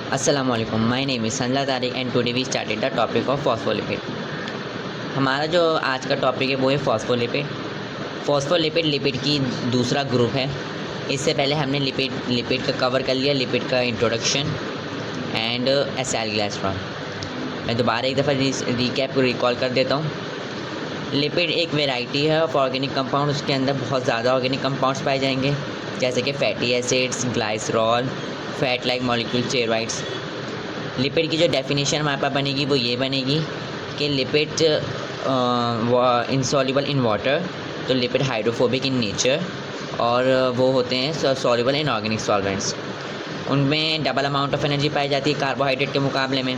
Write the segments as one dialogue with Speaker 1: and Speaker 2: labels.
Speaker 1: अस्सलामुअलैकुम, my name is Sanjala Tariq and today we started the topic of phospholipid. हमारा जो आज का टॉपिक है वो है फॉस्फोलिपिड। फॉस्फोलिपिड लिपिड की दूसरा ग्रुप है। इससे पहले हमने लिपिड का कवर कर लिया, लिपिड का इंट्रोडक्शन एंड एसाइल ग्लाइसरॉल। मैं दोबारा एक दफ़ा रिकैप रिकॉल कर देता हूँ। लिपिड एक वैरायटी है ऑफ ऑर्गेनिक कंपाउंड। उसके अंदर बहुत ज़्यादा ऑर्गेनिक कंपाउंड्स पाए जाएंगे, जैसे कि fatty acids, glycerol, fat like molecule, steroids. Lipid की जो डेफिनेशन हमारे पास बनेगी वो ये बनेगी कि लिपिड इनसॉल्युबल इन वाटर, तो लिपिड हाइड्रोफोबिक इन नेचर और वो होते हैं सॉल्युबल इन ऑर्गेनिक सॉल्वेंट्स। उनमें डबल अमाउंट ऑफ एनर्जी पाई जाती है कार्बोहाइड्रेट के मुकाबले में।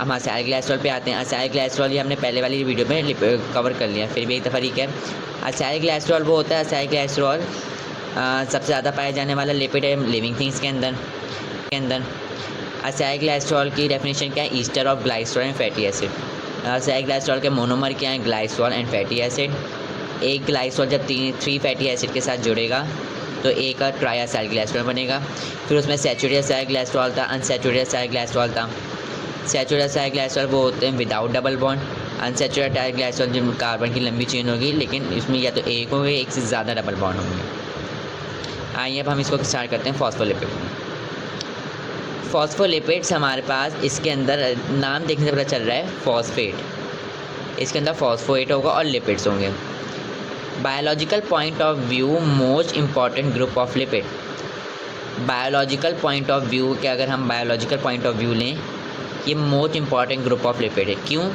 Speaker 1: हम असाइल ग्लाइसरॉल पे आते हैं। असाइल ग्लाइसरॉल ये हमने पहले वाली वीडियो में कवर कर लिया, फिर भी एक दफ़ा रिकैप। असाइल ग्लाइसरॉल वो होता है, असाइल ग्लाइसरॉल सबसे ज़्यादा पाया जाने वाला लिपिड है लिविंग थिंग्स के अंदर। असाइल ग्लाइसरॉल की डेफिनेशन क्या है? Ester of glycerol and fatty acid. Acyl glycerol के मोनोमर क्या है? Glycerol and fatty acid. एक ग्लाइसरॉल जब थ्री फैटी एसिड के साथ जुड़ेगा तो एक ट्राई असाइल ग्लाइसरॉल बनेगा। फिर उसमें सैचुरेटेड असाइल ग्लाइसरॉल था, अनसैचुरेटेड असाइल ग्लाइसरॉल था। सैचुरेटेड असाइल ग्लाइसरॉल वो होते हैं without double bond. Unsaturated acyl glycerol जिनमें कार्बन की लंबी चेन होगी, लेकिन इसमें या तो एक होंगे, एक से ज़्यादा डबल बॉन्ड होंगे। आइए अब हम इसको स्टार्ट करते हैं फॉस्फोलिपिड। फॉस्फोलिपिड्स हमारे पास इसके अंदर नाम देखने से पता चल रहा है फॉस्फेट। इसके अंदर फॉस्फोएट होगा और लिपिड्स होंगे। Biological point of view most important group of lipid. Biological point of view के अगर हम बायोलॉजिकल पॉइंट ऑफ व्यू लें, ये most important group of lipid है। क्यों?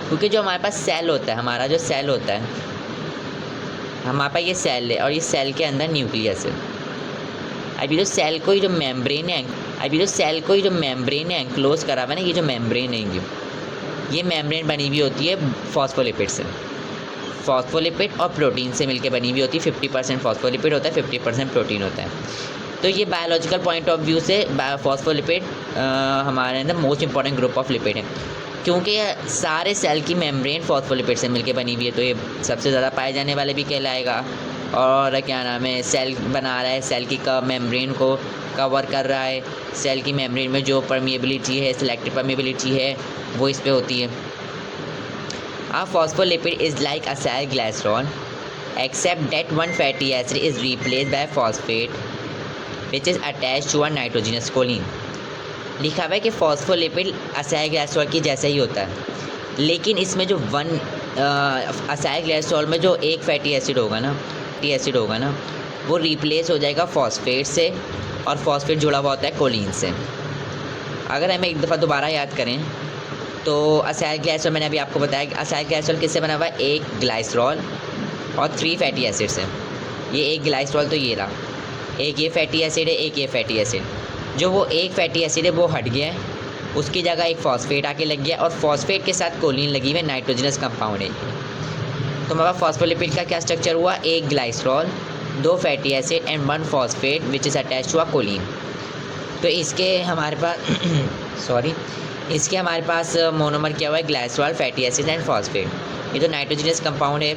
Speaker 1: क्योंकि जो हमारे पास सेल होता है, हमारा जो सेल होता है, हमारे पास ये सेल है और ये सेल के अंदर न्यूक्लियस है। अभी जो सेल को ही जो मेम्ब्रेन है एंक्लोज करा हुआ है ना, ये जो मेम्ब्रेन है ये मेम्ब्रेन बनी हुई होती है फॉस्फोलिपिड से। फॉस्फोलिपिड और प्रोटीन से मिलकर बनी हुई होती है। 50% फॉस्फोलिपिड होता है, 50% प्रोटीन होता है। तो ये बायोलॉजिकल पॉइंट ऑफ व्यू से फॉस्फोलिपिड हमारे अंदर most important group of lipid है, क्योंकि सारे सेल की मेम्ब्रेन फॉस्फोलिपिड से मिलकर बनी हुई है। तो ये सबसे ज़्यादा पाए जाने वाले भी कहलाएगा। और क्या नाम है, सेल बना रहा है, सेल की मेम्ब्रेन को कवर कर रहा है। सेल की मेम्ब्रेन में जो परमिएबिलिटी है, सिलेक्टिव परमिएबिलिटी है, वो इस पे होती है। A phospholipid is like acyl glycerol except that one fatty acid is replaced by phosphate which is attached to a nitrogenous choline। लिखा हुआ है कि फॉस्फोलिपिड असाइल ग्लाइसरॉल की जैसा ही होता है, लेकिन इसमें जो असाइल ग्लाइसरॉल में जो एक फैटी एसिड होगा ना, वो रिप्लेस हो जाएगा फॉस्फेट से, और फॉस्फेट जुड़ा हुआ होता है कोलिन से। अगर हम एक दफ़ा दोबारा याद करें तो असाइल ग्लाइसरॉल, मैंने अभी आपको बताया कि असाइल ग्लाइसरॉल किससे बना हुआ है? एक ग्लाइसरॉल और 3 फैटी एसिड से। ये एक ग्लाइसरॉल तो ये रहा, एक ये फैटी एसिड है, एक ये फैटी एसिड। जो वो एक फैटी एसिड है वो हट गया है, उसकी जगह एक फॉस्फेट आके लग गया, और फॉस्फेट के साथ कोलिन लगी हुई है, नाइट्रोजनस कंपाउंड है। तो हमारा फॉस्फोलिपिड का क्या स्ट्रक्चर हुआ? एक glycerol, 2 fatty acid and 1 phosphate which is attach to a choline. तो इसके हमारे पास मोनोमर क्या हुआ है? Glycerol, fatty acid and phosphate. ये तो नाइट्रोजनस कंपाउंड है,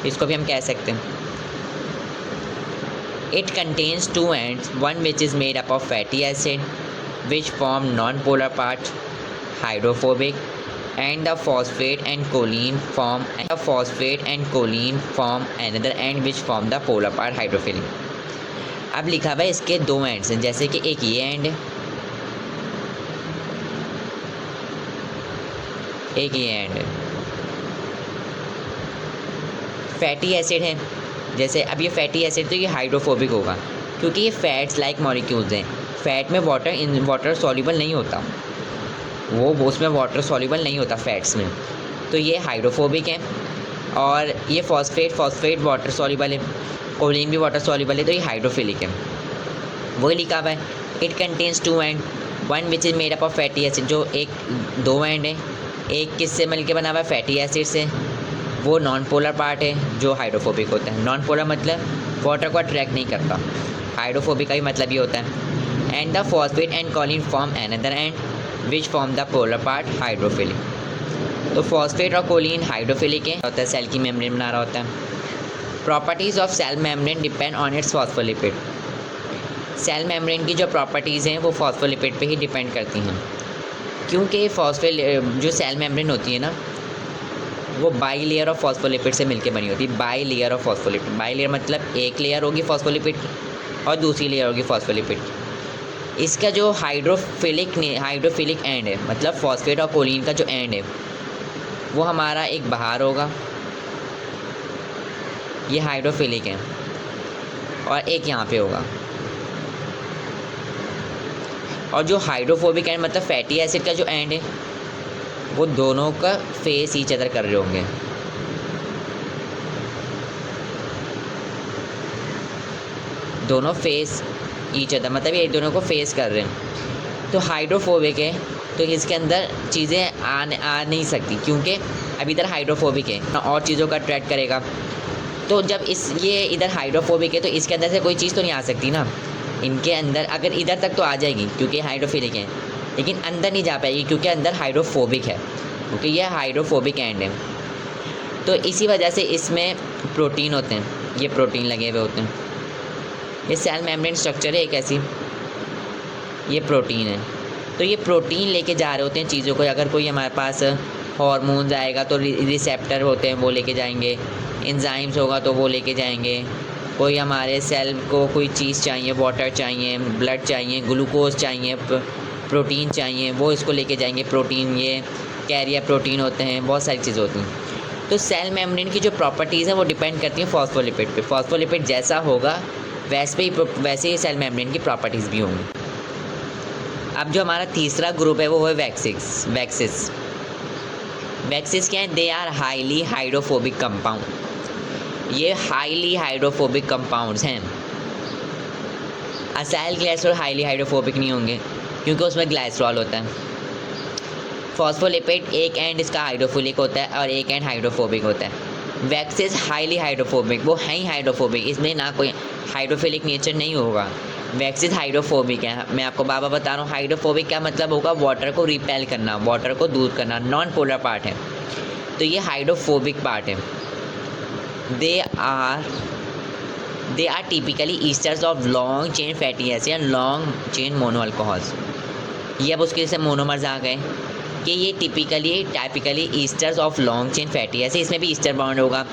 Speaker 1: इसको भी हम कह सकते हैं। It contains 2 ends, one which is made up of fatty acid which form non polar part hydrophobic, and the phosphate and choline form another end which form the polar part hydrophilic। अब लिखा हुआ है इसके 2 ends हैं, जैसे कि एक ये एंड है, एक ये एंड है। फैटी एसिड है, जैसे अब ये फैटी एसिड तो ये हाइड्रोफोबिक होगा, क्योंकि ये फैट्स लाइक मॉलिक्यूल्स हैं। फैट में वाटर सॉल्युबल नहीं होता, वो उसमें वाटर सॉल्युबल नहीं होता फैट्स में, तो ये हाइड्रोफोबिक है। और ये फॉस्फेट वाटर सॉल्युबल है, कोलिन भी वाटर सॉल्युबल है, तो ये हाइड्रोफिलिक है। वही लिखा हुआ है, it contains 2 and, one which is made up of fatty acid, जो एक 2 एंड है, एक किससे मिलके बना हुआ है? फैटी एसिड से। वो नॉन पोलर पार्ट है जो हाइड्रोफोबिक होता है। नॉन पोलर मतलब वाटर को अट्रैक्ट नहीं करता, हाइड्रोफोबिक का भी मतलब ये होता है। And the phosphate and choline form another end which form the polar part hydrophilic. तो फॉस्फेट और कोलिन हाइड्रोफिलिक है, होता है सेल की मेम्ब्रेन बना रहा होता है। Properties of cell membrane depend on its phospholipid. Cell membrane की जो प्रॉपर्टीज़ हैं वो फॉस्फोलिपिड पे ही डिपेंड करती हैं, क्योंकि जो सेल मेम्ब्रेन होती है ना वो बाई लेयर ऑफ फॉस्फोलिपिड से मिलकर बनी होती है। By layer of phospholipid, by layer मतलब एक लेयर होगी फॉस्फोलिपिड और दूसरी लेयर होगी फॉस्फोलिपिड। इसका जो हाइड्रोफिलिक एंड है, मतलब फॉस्फेट और कोलिन का जो एंड है वो हमारा एक बाहर होगा, ये हाइड्रोफिलिक है, और एक यहाँ पे होगा। और जो हाइड्रोफोबिक एंड मतलब फैटी एसिड का जो एंड है वो दोनों का फेस ईच अदर कर रहे होंगे। दोनों फेस ईच अदर मतलब ये दोनों को फेस कर रहे हैं। तो हाइड्रोफोबिक है तो इसके अंदर चीज़ें आ नहीं सकती, क्योंकि अब इधर हाइड्रोफोबिक है और चीज़ों का अट्रैक्ट करेगा। तो जब ये इधर हाइड्रोफोबिक है तो इसके अंदर से कोई चीज़ तो नहीं आ सकती ना। इनके अंदर अगर इधर तक तो आ जाएगी क्योंकि हाइड्रोफिलिक है, लेकिन अंदर नहीं जा पाएगी क्योंकि अंदर हाइड्रोफोबिक है, क्योंकि यह हाइड्रोफोबिक एंड है। तो इसी वजह से इसमें प्रोटीन होते हैं, ये प्रोटीन लगे हुए होते हैं। ये सेल मेम्ब्रेन स्ट्रक्चर है एक ऐसी, ये प्रोटीन है। तो ये प्रोटीन लेके जा रहे होते हैं चीज़ों को। अगर कोई हमारे पास हार्मोन्स आएगा तो रिसेप्टर होते हैं वो लेके जाएंगे, एंजाइम्स होगा तो वो लेके जाएंगे। कोई हमारे सेल को कोई चीज़ चाहिए, वाटर चाहिए, ब्लड चाहिए, ग्लूकोज चाहिए, प्रोटीन चाहिए, वो इसको लेके जाएंगे। प्रोटीन ये कैरियर प्रोटीन होते हैं, बहुत सारी चीज़ें होती हैं। तो सेल मेम्ब्रेन की जो प्रॉपर्टीज़ हैं वो डिपेंड करती हैं फॉस्फोलिपिड पे। फॉस्फोलिपिड जैसा होगा वैसे ही सेल मेम्ब्रेन की प्रॉपर्टीज़ भी होंगी। अब जो हमारा तीसरा ग्रुप है वो है वैक्सिस। वैक्सिस क्या है? They are highly hydrophobic compound. ये हाईली हाइड्रोफोबिक कंपाउंड्स हैं। असाइल ग्लाइसरॉल हाईली हाइड्रोफोबिक नहीं होंगे क्योंकि उसमें ग्लाइसरॉल होता है। फॉस्फोलिपिड एक एंड इसका हाइड्रोफिलिक होता है और एक एंड हाइड्रोफोबिक होता है। वैक्सिस हाईली हाइड्रोफोबिक, वो हैं ही हाइड्रोफोबिक, इसमें ना कोई हाइड्रोफिलिक नेचर नहीं होगा। वैक्सिस हाइड्रोफोबिक है। मैं आपको बाबा बता रहा हूँ हाइड्रोफोबिक क्या मतलब होगा, वाटर को रिपेल करना, वाटर को दूर करना, नॉन पोलर पार्ट है। तो ये हाइड्रोफोबिक पार्ट है। They are typically esters of long chain fatty acid and long chain mono alcohols. ये अब उसके जैसे मोनोमर्स आ गए कि ये typically esters of long chain fatty acid, इसमें भी ईस्टर बॉन्ड होगा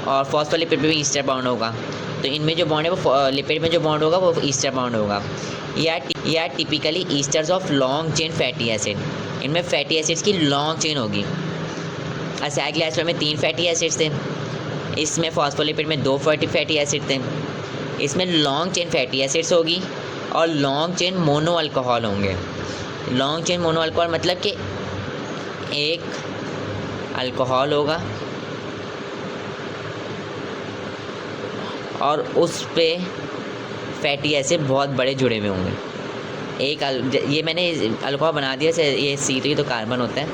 Speaker 1: और फॉस्फोलिपिड में भी ईस्टर बॉन्ड होगा। तो इनमें जो बॉन्ड है वो लिपिड में जो बॉन्ड होगा वो ईस्टर बॉन्ड होगा। या typically esters of long chain fatty acid, इनमें फैटी एसिड्स की लॉन्ग चेन होगी। असाइल ग्लाइसरॉल में 3 फैटी एसिड्स थे, इसमें फॉस्फोलिपिड में 2 फैटी एसिड थे। इसमें लॉन्ग चेन फैटी एसिड्स होगी और लॉन्ग चेन मोनो अल्कोहल होंगे। लॉन्ग चेन मोनो अल्कोहल मतलब कि एक अल्कोहल होगा और उस पे फैटी एसिड बहुत बड़े जुड़े हुए होंगे। ये मैंने अल्कोहल बना दिया, जैसे ये C3 तो कार्बन होता है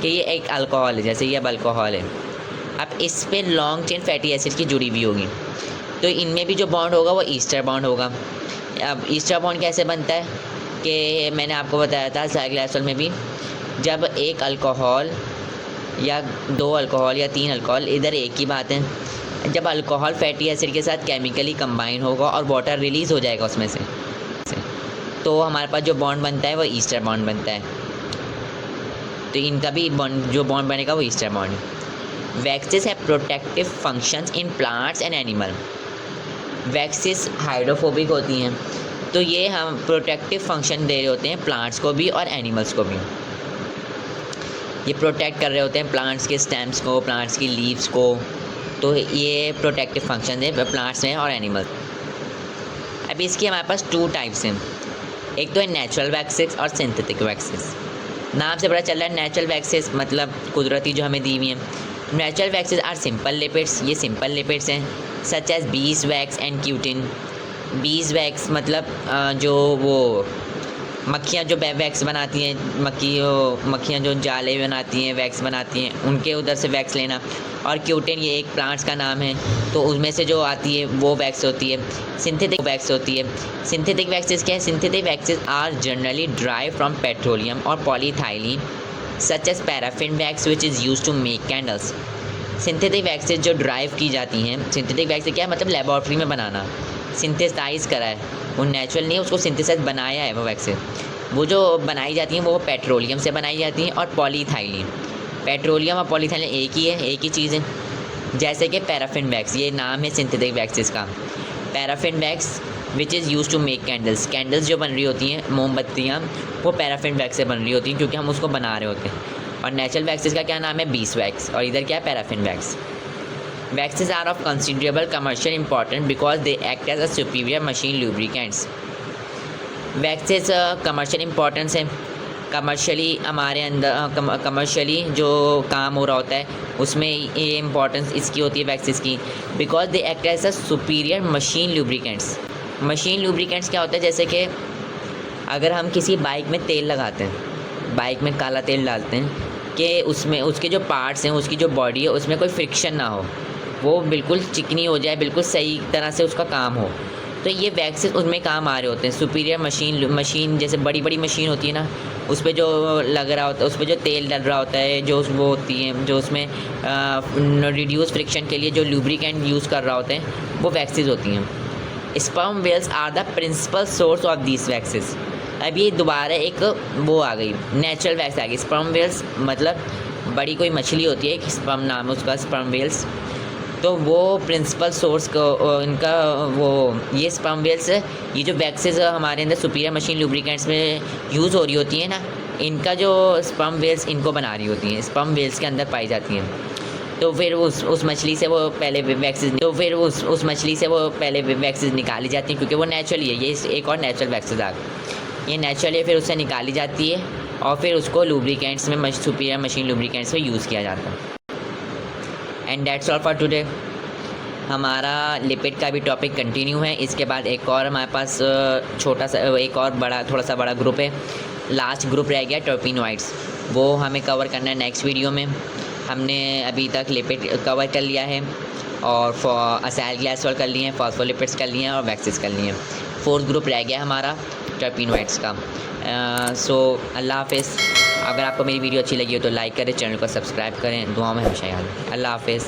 Speaker 1: कि ये एक अल्कोहल है, जैसे ये अब अल्कोहल है। अब इस पे लॉन्ग चेन फैटी एसिड की जुड़ी हुई होगी, तो इनमें भी जो बॉन्ड होगा वो ईस्टर बॉन्ड होगा। अब ईस्टर बॉन्ड कैसे बनता है कि मैंने आपको बताया था असाइल ग्लाइसरॉल में भी, जब एक अल्कोहल या 2 अल्कोहल या 3 अल्कोहल, इधर एक ही बात है, जब अल्कोहल फैटी एसिड के साथ केमिकली कंबाइन होगा और वाटर रिलीज़ हो जाएगा उसमें से, तो हमारे पास जो बॉन्ड बनता है वो ईस्टर बॉन्ड बनता है। तो इनका भी जो बॉन्ड बनेगा वो ईस्टर बॉन्ड है। वैक्सिस है protective functions in plants and animal. Waxes hydrophobic होती हैं तो ये हम प्रोटेक्टिव फंक्शन दे रहे होते हैं प्लांट्स को भी और एनिमल्स को भी। ये प्रोटेक्ट कर रहे होते हैं प्लांट्स के स्टेम्स को, प्लांट्स की लीव्स को। तो ये प्रोटेक्टिव फंक्शन है प्लांट्स में और एनिमल्स। अभी इसके हमारे पास 2 टाइप्स हैं, एक तो है नेचुरल वैक्सिस और सिंथेटिक वैक्सिस। नाम से पता चल रहा है नेचुरल वैक्सिस मतलब कुदरती जो हमें दी हुई हैं। Natural waxes are simple lipids, ये सिंपल लिपिड्स हैं, such as beeswax and cutin. Beeswax मतलब जो वो मक्खियाँ जो वैक्स बनाती हैं, मक्खियाँ जो जाले बनाती हैं, वैक्स बनाती हैं, उनके उधर से वैक्स लेना। और क्यूटिन ये एक प्लांट्स का नाम है, तो उसमें से जो आती है वो वैक्स होती है। सिंथेटिक वैक्स होती है। सिंथेटिक वैक्सेस क्या है? Synthetic waxes are generally drive from petroleum और polyethylene such as paraffin wax which is use to make candles. Synthetic waxes जो ड्राइव की जाती हैं, सिंथेटिक वैक्स क्या है मतलब लेबॉर्ट्री में बनाना, सिंथेसाइज करा है वो नेचुरल नहीं है, उसको सिंथेसाइज बनाया है वो वैक्सेस। वो जो बनाई जाती हैं वो पेट्रोलियम से बनाई जाती हैं और पॉलीथाइलिन। पेट्रोलियम और पॉलीथाइलिन एक ही है, एक ही चीज़ है। जैसे कि पैराफिन वैक्स, ये नाम है सिंथेटिक वैक्सेस का। Paraffin wax which is use to make candles. Candles जो बन रही होती हैं, मोमबत्तियाँ, वो पैराफिन वैक्स से बन रही होती हैं क्योंकि हम उसको बना रहे होते हैं। और नेचुरल वैक्सेस का क्या नाम है? बीस वैक्स, और इधर क्या है? Paraffin wax. Waxes are of considerable commercial importance because they act as a superior machine lubricants. Waxes commercial importance है। कमर्शियली हमारे अंदर कमर्शियली जो काम हो रहा होता है उसमें ये इम्पोर्टेंस इसकी होती है वैक्सेस की, because they act as a superior machine lubricants. Machine lubricants क्या होता है? जैसे कि अगर हम किसी बाइक में तेल लगाते हैं, बाइक में काला तेल डालते हैं कि उसमें उसके जो पार्ट्स हैं, उसकी जो बॉडी है, उसमें कोई फ्रिक्शन ना हो, वो बिल्कुल चिकनी हो जाए, बिल्कुल सही तरह से उसका काम हो, तो ये वैक्सेस उसमें काम आ रहे होते हैं। सुपीरियर मशीन जैसे बड़ी बड़ी मशीन होती है ना, उस पर जो लग रहा होता है, उस पर जो तेल डल रहा होता है, जो वो होती है जो उसमें रिड्यूस फ्रिक्शन के लिए जो लुब्रिकेंट यूज़ कर रहा होते हैं, वो वैक्सेस होती हैं। Sperm whales are the principal source of these waxes. अब ये दोबारा एक वो आ गई, नेचुरल वैक्स आ गई। स्पर्म वेल्स मतलब बड़ी कोई मछली होती है, एक स्पर्म नाम है उसका, स्पर्म वेल्स। तो वो प्रिंसिपल सोर्स को इनका वो ये स्पर्म वेल्स, ये जो वैक्सेस हमारे अंदर सुपीरियर मशीन लुब्रिकेंट्स में यूज़ हो रही होती है ना, इनका जो स्पर्म वेल्स इनको बना रही होती हैं, स्पर्म वेल्स के अंदर पाई जाती हैं। तो फिर उस मछली से वो पहले वैक्सेस निकाली जाती हैं क्योंकि वो नेचुरली है। ये एक और नेचुरल वैक्सेस आ गई, ये नेचुरली फिर उससे निकाली जाती है और फिर उसको लुब्रिकेंट्स में, सुपीरियर मशीन लुब्रिकेंट्स में यूज़ किया जाता है। And that's all for today. हमारा लिपिड का भी टॉपिक कंटिन्यू है। इसके बाद एक और हमारे पास छोटा सा एक और बड़ा थोड़ा सा बड़ा ग्रुप है, लास्ट ग्रुप रह गया टर्पिनोइड्स, वो हमें कवर करना है नेक्स्ट वीडियो में। हमने अभी तक लिपिड कवर कर लिया है और असाइल ग्लाइसोल कर लिए हैं, फॉस्फोलिपिड्स कर लिए हैं और वैक्सेस कर लिए हैं। फोर्थ ग्रुप रह गया हमारा टर्पिनोइड्स का। सो अल्लाह हाफिज़। अगर आपको मेरी वीडियो अच्छी लगी हो तो लाइक करें, चैनल को सब्सक्राइब करें, दुआ में हमेशा याद रखें। अल्लाह हाफिज़।